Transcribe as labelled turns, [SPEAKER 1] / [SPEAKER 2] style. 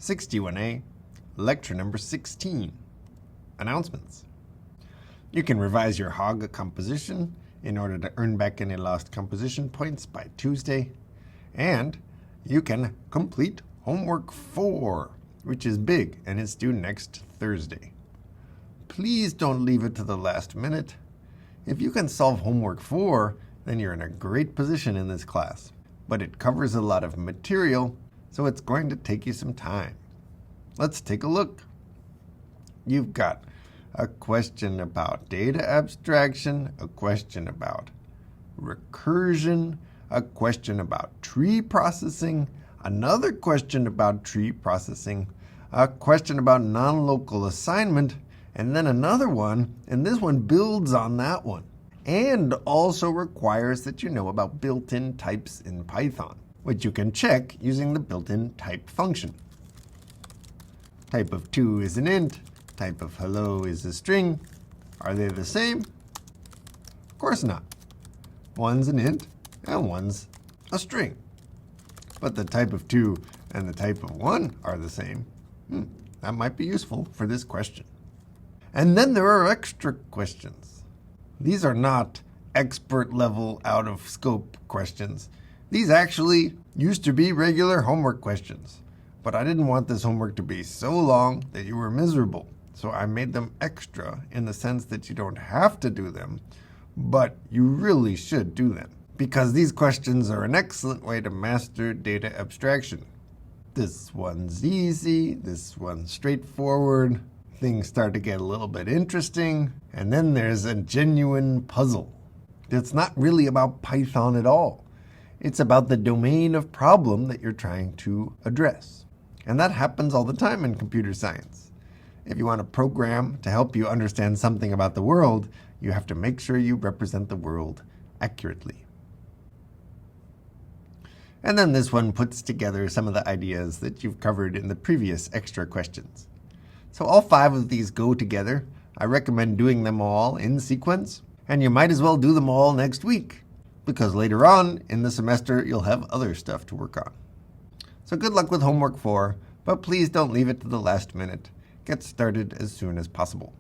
[SPEAKER 1] 61A, lecture number 16, announcements. You can revise your HOG composition in order to earn back any lost composition points by Tuesday, and you can complete homework 4, which is big and it's due next Thursday. Please don't leave it to the last minute. If you can solve homework 4, then you're in a great position in this class. But it covers a lot of material, so it's going to take you some time. Let's take a look. You've got a question about data abstraction, a question about recursion, a question about tree processing, another question about tree processing, a question about non-local assignment, and then another one, and this one builds on that one, and also requires that you know about built-in types in Python, which you can check using the built-in type function. Type of 2 is an int, type of hello is a string. Are they the same? Of course not. One's an int and one's a string. But the type of 2 and the type of 1 are the same. That might be useful for this question. And then there are extra questions. These are not expert level out of scope questions. These actually used to be regular homework questions. But I didn't want this homework to be so long that you were miserable. So I made them extra in the sense that you don't have to do them, but you really should do them. Because these questions are an excellent way to master data abstraction. This one's easy, this one's straightforward. Things start to get a little bit interesting, and then there's a genuine puzzle. It's not really about Python at all. It's about the domain of problem that you're trying to address. And that happens all the time in computer science. If you want a program to help you understand something about the world, you have to make sure you represent the world accurately. And then this one puts together some of the ideas that you've covered in the previous extra questions. So all 5 of these go together. I recommend doing them all in sequence, and you might as well do them all next week, because later on in the semester you'll have other stuff to work on. So good luck with homework 4, but please don't leave it to the last minute. Get started as soon as possible.